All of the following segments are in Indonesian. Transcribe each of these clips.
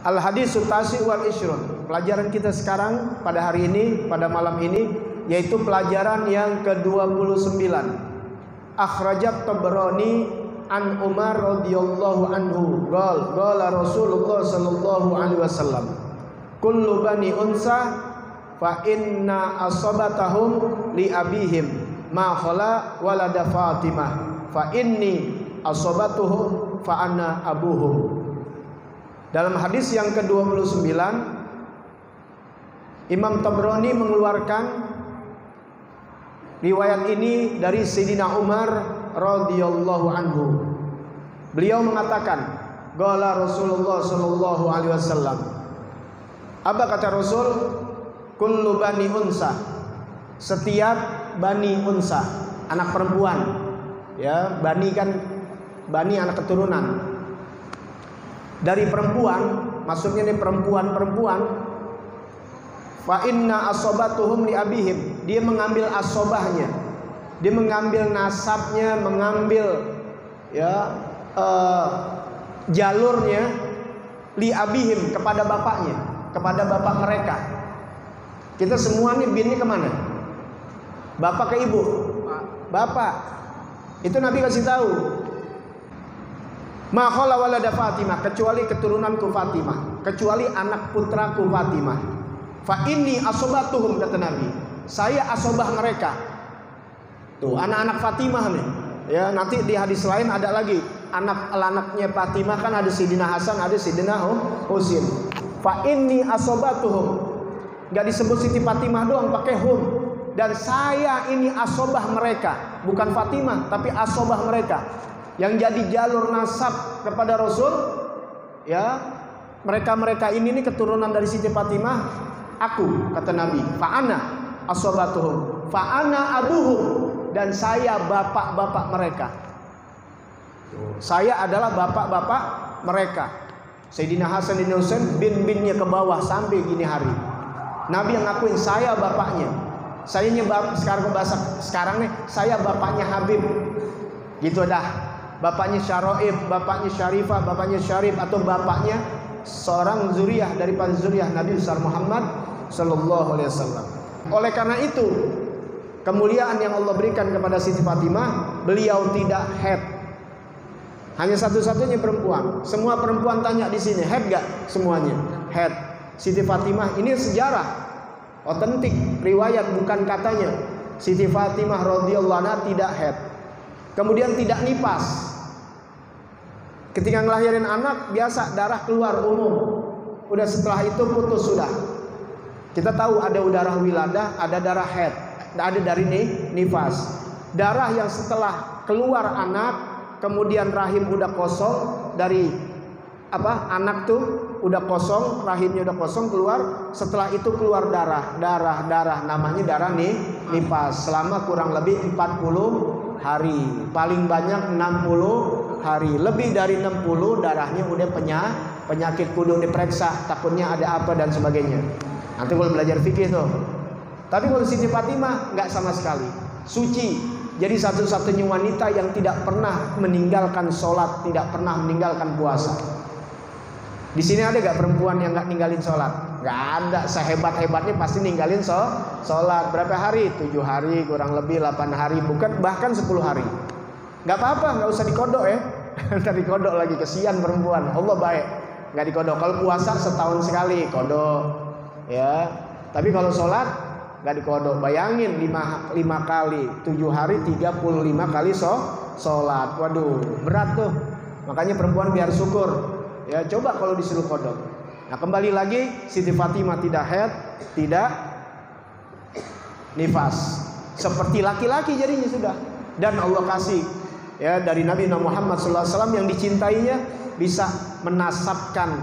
Al-haditsu tasi' wal ishrun. Pelajaran kita sekarang pada hari ini, pada malam ini, yaitu pelajaran yang ke-29. Akhrajat Tabrani an Umar radhiyallahu anhu qala Rasulullah sallallahu alaihi wasallam kullu bani unsa fa inna asabatahum li abihim ma khala walada Fatimah fa inni asabatuhum fa ana abuhum. Dalam hadis yang ke-29, Imam Tabrani mengeluarkan riwayat ini dari Sayyidina Umar radhiyallahu anhu. Beliau mengatakan, qala Rasulullah sallallahu alaihi wasallam. Apa kata Rasul? Kullu bani unsa. Setiap bani unsa, anak perempuan. Ya, bani kan bani anak keturunan. Dari perempuan, maksudnya ini perempuan-perempuan. Fa inna asobatuhum li abihim. Dia mengambil asobahnya, dia mengambil nasabnya, mengambil jalurnya li abihim, kepada bapaknya, kepada bapak mereka. Kita semua nih binnya kemana? Bapak ke ibu? Bapak. Itu Nabi kasih tahu. Ma khala walada Fatimah, kecuali keturunanku Fatimah, kecuali anak putraku Fatimah. Fa inni asobatuhum, kata Nabi, saya asobah mereka. Tuh anak-anak Fatimah nih. Ya, nanti di hadis lain ada lagi anak-anaknya Fatimah, kan ada Sayyidina Hasan, ada Sayyidina Husain. Fa inni asobatuhum, nggak disebut Siti Fatimah doang, pakai hum. Dan saya ini asobah mereka, bukan Fatimah tapi asobah mereka. Yang jadi jalur nasab kepada Rasul, ya, mereka ini keturunan dari Siti Fatimah, aku, kata Nabi, fa'ana asobatuhum, fa'ana abuhum, dan saya bapak-bapak mereka. Saya adalah bapak-bapak mereka. Sayyidina Hasan dan Husain bin-binnya ke bawah sampai gini hari. Nabi yang ngakuin saya bapaknya. Saya nyebab sekarang nih, saya bapaknya Habib. Gitu dah. Bapaknya Syara'ib, bapaknya Syarifah, bapaknya Syarif, atau bapaknya seorang zuriyah daripada zuriyah Nabi besar Muhammad sallallahu alaihi wasallam. Oleh karena itu, kemuliaan yang Allah berikan kepada Siti Fatimah, beliau tidak haid. Hanya satu-satunya perempuan. Semua perempuan tanya di sini, haid gak? Semuanya haid. Siti Fatimah ini sejarah otentik, riwayat, bukan katanya. Siti Fatimah radhiyallahu anha tidak haid. Kemudian tidak nifas. Ketika ngelahirin anak biasa darah keluar umum. Udah setelah itu putus sudah. Kita tahu ada darah wiladah, ada darah haid, ada dari nifas. Darah yang setelah keluar anak, kemudian rahim udah kosong dari anak tuh udah kosong, rahimnya udah kosong, keluar. Setelah itu keluar darah, namanya darah nifas selama kurang lebih 40 hari, paling banyak 60 hari. Lebih dari 60 darahnya udah penyakit, kudu diperiksa, takutnya ada apa dan sebagainya. Nanti kalau belajar fikih tuh. Tapi kalau Siti Fatimah nggak sama sekali, suci. Jadi satu-satunya wanita yang tidak pernah meninggalkan sholat, tidak pernah meninggalkan puasa. Di sini ada gak perempuan yang nggak ninggalin sholat? Nggak ada. Sehebat-hebatnya pasti ninggalin sholat. Berapa hari? 7 hari, kurang lebih 8 hari, bukan bahkan 10 hari. Nggak apa-apa, nggak usah dikodok ya. Ntar dikodok lagi, kesian perempuan. Allah baik, nggak dikodok. Kalau puasa setahun sekali kodok, ya. Tapi kalau sholat nggak dikodok. Bayangin 5 kali 7 hari 35 kali sholat. Waduh, berat tuh. Makanya perempuan biar syukur. Ya, coba kalau disuruh kodok. Nah, kembali lagi, Siti Fatimah tidak haid, tidak nifas, seperti laki-laki jadinya sudah. Dan Allah kasih ya dari Nabi Muhammad SAW yang dicintainya bisa menasabkan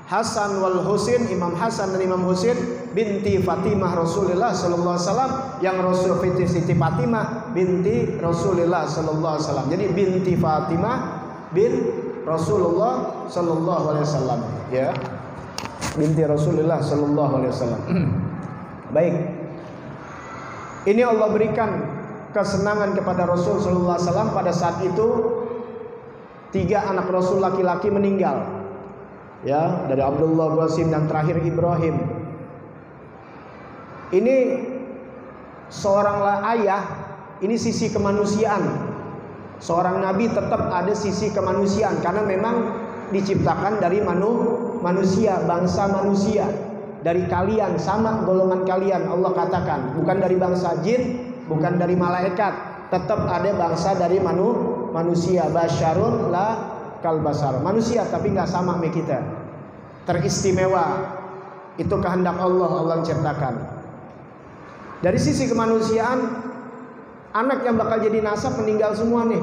Hasan wal Husain, Imam Hasan dan Imam Husain binti Fatimah Rasulullah SAW, yang Rasul Siti Fatimah binti Rasulullah SAW. Jadi binti Fatimah bin Rasulullah sallallahu alaihi wasallam, ya. Binti Rasulullah sallallahu alaihi wasallam. Baik. Ini Allah berikan kesenangan kepada Rasul sallallahu alaihi wasallam pada saat itu 3 anak Rasul laki-laki meninggal. ya, dari Abdullah, Qasim, dan terakhir Ibrahim. Ini seorang ayah, ini sisi kemanusiaan. Seorang nabi tetap ada sisi kemanusiaan karena memang diciptakan dari manusia, bangsa manusia. Dari kalian, sama golongan kalian, Allah katakan, bukan dari bangsa jin, bukan dari malaikat, tetap ada bangsa dari manusia. Basyarun la kalbasar, manusia tapi nggak sama sama kita, teristimewa. Itu kehendak Allah, Allah menciptakan. Dari sisi kemanusiaan, anak yang bakal jadi nasab meninggal semua nih.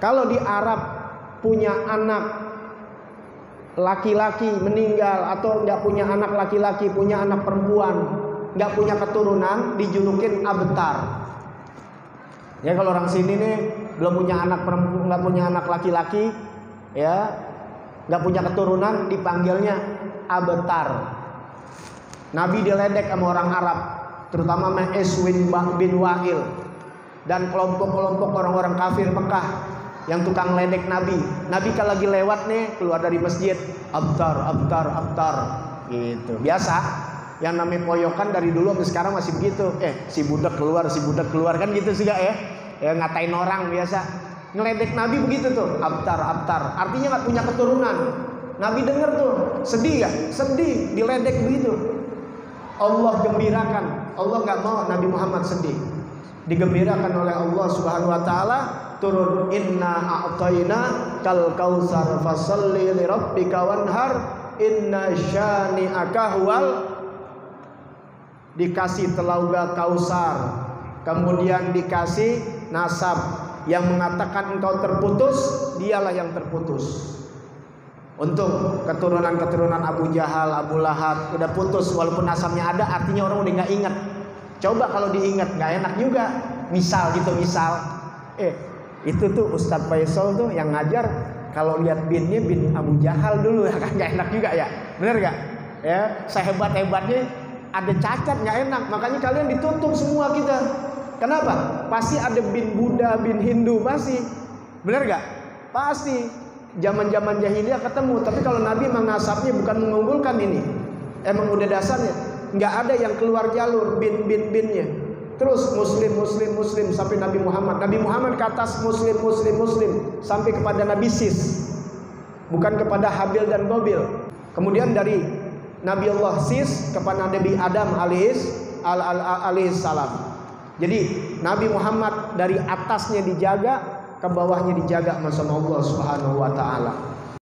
Kalau di Arab punya anak laki-laki meninggal atau nggak punya anak laki-laki, punya anak perempuan, nggak punya keturunan, dijulukin abtar. Ya, kalau orang sini nih belum punya anak perempuan, nggak punya anak laki-laki, ya, nggak punya keturunan, dipanggilnya abtar. Nabi diledek sama orang Arab, terutama Ma'is bin Wa'il dan kelompok-kelompok orang-orang kafir Mekah yang tukang ledek Nabi. Nabi kalau lagi lewat nih, keluar dari masjid, abtar, abtar, abtar, gitu. Biasa, yang namanya poyokan dari dulu sampai sekarang masih begitu. Si budak keluar kan gitu sih gak ya? Ya, ngatain orang biasa. Ngeledek Nabi begitu tuh, abtar, abtar. Artinya nggak punya keturunan. Nabi denger tuh, sedih gak? Sedih, diledek begitu. Allah gembirakan. Allah nggak mau Nabi Muhammad sedih. Digembirakan oleh Allah Subhanahu Wa Taala. Turun, inna a'tayna kal kausar fasalli li rabbika wanhar inna syani'aka huwal. Dikasih telaga Kausar, kemudian dikasih nasab yang mengatakan engkau terputus, dialah yang terputus. Untuk keturunan-keturunan Abu Jahal, Abu Lahab udah putus, walaupun nasabnya ada, artinya orang udah nggak ingat. Coba kalau diingat nggak enak juga. Misal gitu, misal itu tuh Ustadz Faisal tuh yang ngajar, kalau lihat binnya bin Abu Jahal dulu, ya kan nggak enak juga ya, bener nggak? Ya, sehebat-hebatnya ada cacat, nggak enak. Makanya kalian ditutup semua kita. Kenapa? Pasti ada bin Buddha, bin Hindu, pasti, bener nggak? Pasti. Zaman-zaman jahiliyah ketemu. Tapi kalau Nabi mengasapnya bukan mengunggulkan ini, emang udah dasarnya nggak ada yang keluar jalur binnya. Terus muslim sampai Nabi Muhammad. Nabi Muhammad ke atas muslim sampai kepada Nabi Sis, bukan kepada Habil dan Qabil. Kemudian dari Nabi Allah Sis kepada Nabi Adam alaihis salam. Jadi Nabi Muhammad dari atasnya dijaga, ke bawahnya dijaga sama Allah Subhanahu Wa Taala.